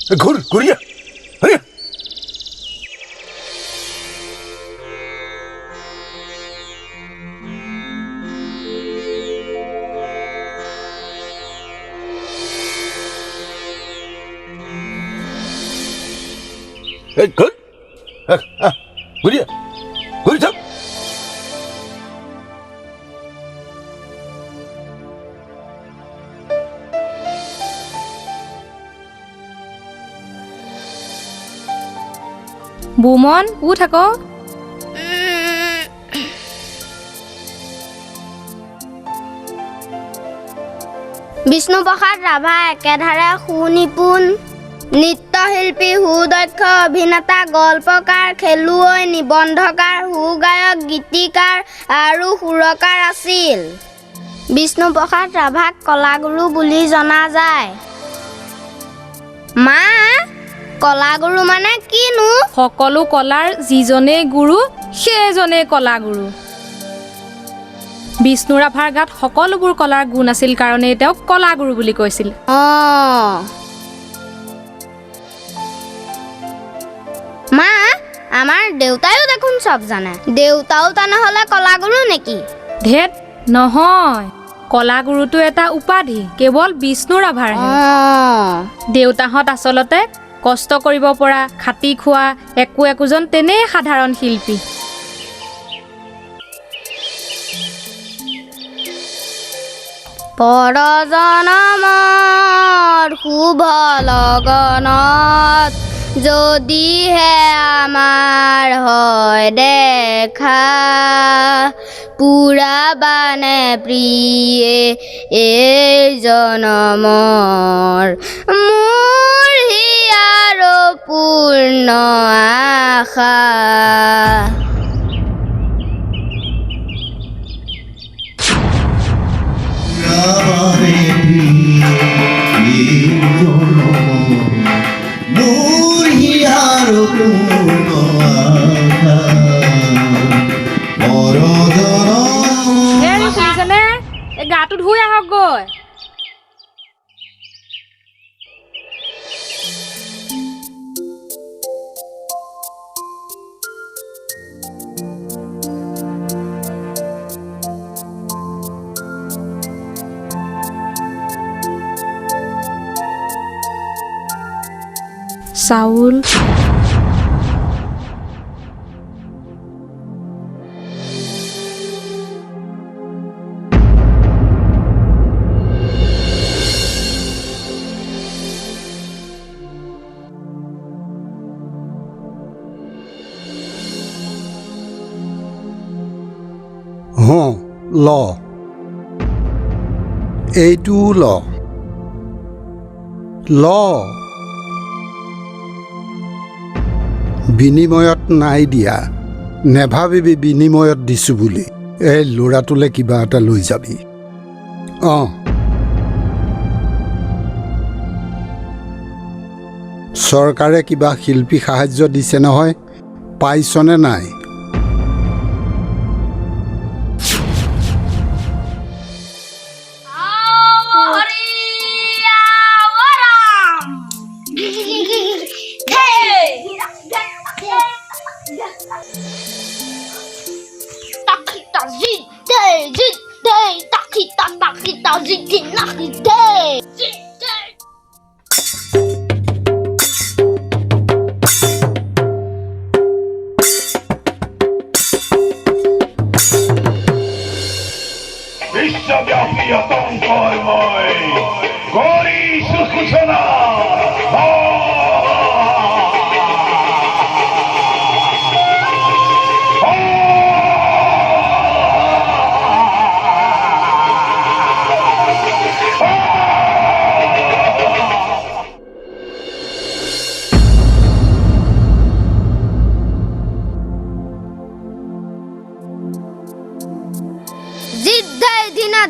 ঘূৰ ঘূৰিয়া ঘূৰিয়া ঘূৰ ঘূৰিয়া ঘূৰি থাক বুমন উঠ আকৌ বিষ্ণুপ্ৰসাদ ৰাভা একেধাৰে সুনিপুণ নৃত্যশিল্পী সুদক্ষ অভিনেতা গল্পকাৰ খেলুৱৈ নিবন্ধকাৰ সুগায়ক গীতিকাৰ আৰু সুৰকাৰ আছিল বিষ্ণুপ্ৰসাদ ৰাভাক কলাগুৰু বুলি জনা যায় মা কলাগুৰু মানে কিনো সকলো কলাৰ যিজনেই গুৰু সেইজনেই কলাগুৰু বিষ্ণু ৰাভাৰ গাত সকলোবোৰ কলাৰ গুণ আছিল কাৰণে তেওঁক কলাগুৰু বুলি কৈছিল মা আমাৰ দেউতায়ো দেখোন চব জানে দেউতাও তেনেহ'লে কলাগুৰু নেকি ধেত নহয় কলাগুৰুটো এটা উপাধি কেৱল বিষ্ণু ৰাভাৰহে দেউতাহঁত আচলতে কষ্ট কৰিব পৰা খাটি খোৱা একোজন তেনেই সাধাৰণ শিল্পী পৰজনমৰ শুভ লগনত যদিহে আমাৰ হয় দেখা পুৰাবানে প্ৰিয়ে এই জনমৰ মোৰ হিয়াৰ পূৰ্ণ আশা গাটো ধুই আহক গৈ চাউল ল এইটো ল বিনিময়ত নাই দিয়া নেভাবিবি বিনিময়ত দিছোঁ বুলি এই ল'ৰাটোলৈ কিবা এটা লৈ যাবি চৰকাৰে কিবা শিল্পী সাহায্য দিছে নহয় পাইছনে নাই বিশ্বব্যাপী আতঙ্কর মই করি সুসূচনা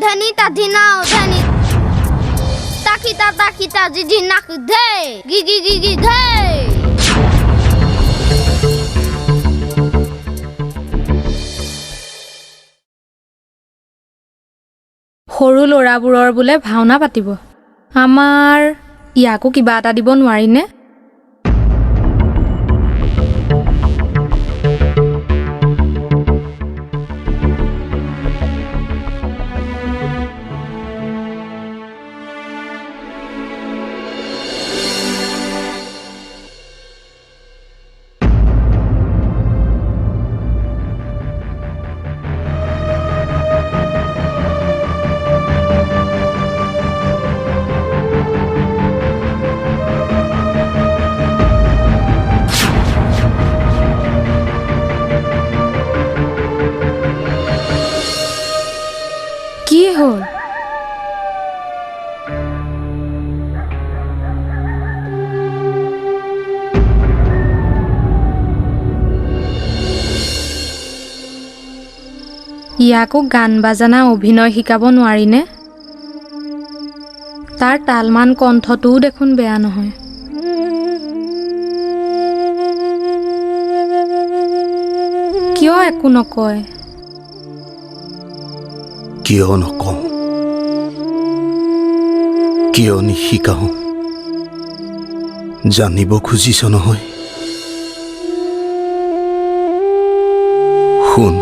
ধনী তাধিনাও ধনী তাকিতা তাকিতা জিজি নাক ধে গিগি গিগি ধে সৰু ল'ৰাবোৰৰ বোলে ভাওনা পাতিব আমাৰ ইয়াকো কিবা এটা দিব নোৱাৰিনে হ'ল? ইয়াকো গান বাজানা অভিনয় শিকাব নোৱাৰিনে? তাৰ তালমান কণ্ঠটোও দেখোন বেয়া নহয়। কিয় একো নকয়? কিয় নকওঁ, কিয় নিশিকাওঁ জানিব খুজিছ নহয়? শুন,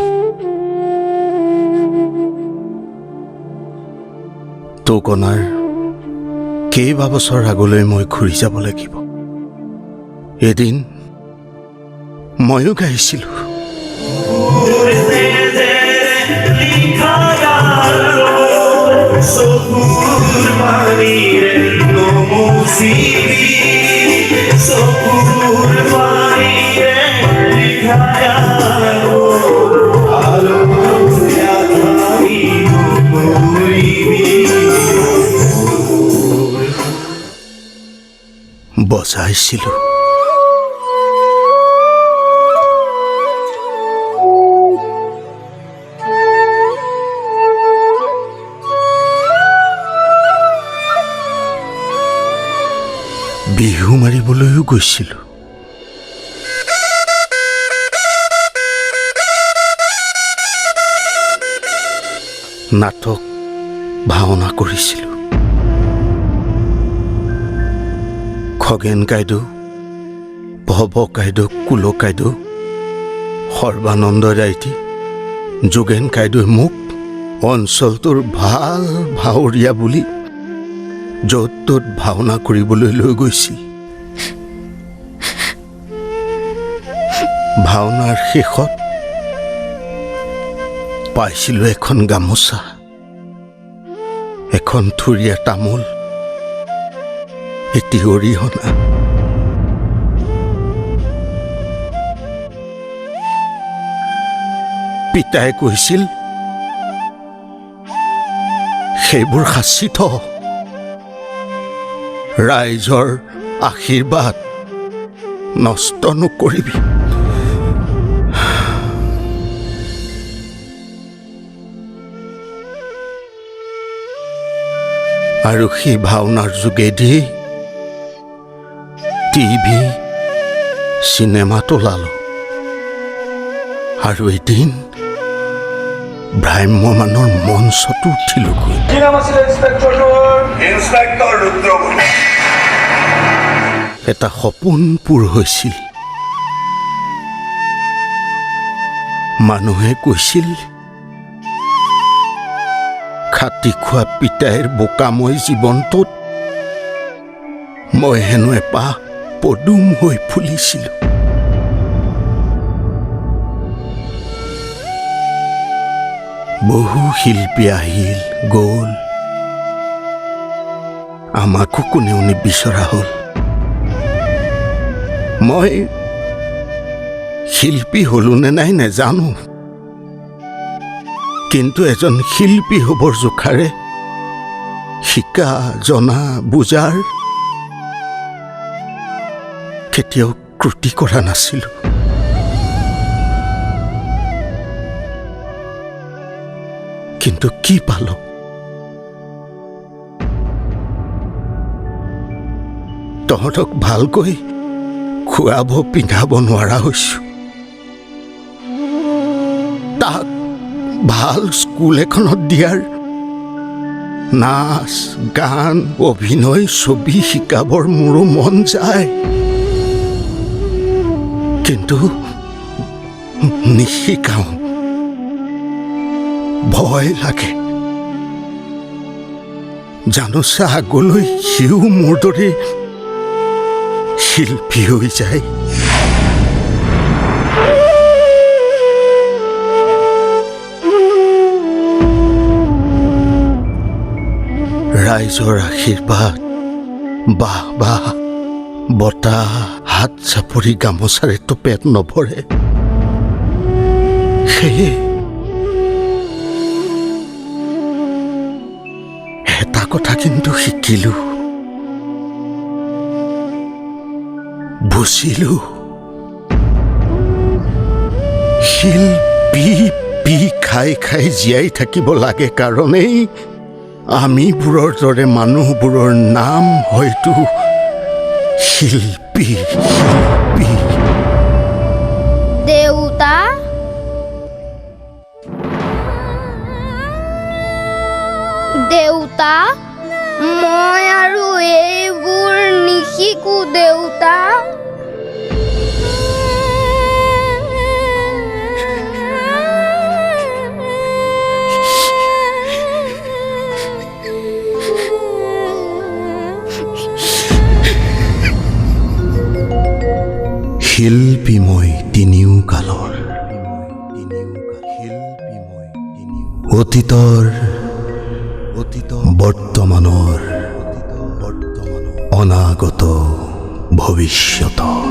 তোক অনাৰ কেইবা বছৰ আগলৈ মই ঘূৰি যাব লাগিব। এদিন ময়ো গাইছিলোঁ, বজাইছিলোঁ। বিহু মাৰিবলৈও গৈছিলোঁ। নাটক ভাওনা কৰিছিলোঁ। খগেন কাইদেউ, ভৱ কাইদেউ, কুল কাইদেউ, সৰ্বানন্দ ৰাইতী, যোগেন কাইদেৱে মোক অঞ্চলটোৰ ভাল ভাৱৰীয়া বুলি য'ত ত'ত ভাওনা কৰিবলৈ লৈ গৈছিল। ভাওনাৰ শেষত পাইছিলোঁ এখন গামোচা, এখন থুৰীয়া তামোল, এটি অৰিহণা। পিতাই কৈছিল, সেইবোৰ সাঁচি থ, ৰাইজৰ আশীৰ্বাদ নষ্ট নকৰিবি। আৰু সেই ভাওনাৰ যোগেদি টিভি চিনেমাত ওলালোঁ। আৰু এদিন ভ্ৰাম্যমানৰ মঞ্চতো উঠিলোগৈ। এটা সপোন পূৰ হৈছিল। মানুহে কৈছিল, খাটি খোৱা পিতাইৰ বোকাময় জীৱনটোত মই হেনো এপাহ পদুম হৈ ফুলিছিলোঁ। বহু শিল্পী আহিল গ'ল, আমাকো কোনেও নিবিচৰা হ'ল। মই শিল্পী হলো নে নাই নেজানো, কিন্তু এজন শিল্পী হ'বৰ জোখাৰে শিকা জনা বুজাৰ কেতিয়াও ক্ৰুটি কৰা নাছিলোঁ। কিন্তু কি পালোঁ? তহঁতক ভালকৈ খুৱাব পিন্ধাব নোৱাৰা হৈছোঁ। তাক ভাল স্কুল এখনত দিয়াৰ, নাচ গান অভিনয় ছবি শিকাবৰ মোৰো মন যায়, কিন্তু নিশিকাওঁ, ভয় লাগে। জানোচা আগলৈ সিও মোৰ দৰে শিল্পী হৈ যায়। ৰাইজৰ আশীৰ্বাদ, বাহ বাহ, বতাহ, হাত চাপৰি গামোচাৰেতো পেট নভৰে। সেয়ে কথা কিন্তু শিকিলোঁ, বুজিলোঁ। শিল্পী পি খাই খাই জীয়াই থাকিব লাগে কাৰণেই আমিবোৰৰ দৰে মানুহবোৰৰ নাম হয়তো শিল্পী। শিল্পী দেউতা, দেউতা, মই আৰু এইবোৰ নিশিকো দেউতা। শিল্পী মই তিনিও কালৰ, অতীতৰ বৰ্তমানৰ অনাগত ভৱিষ্যতৰ।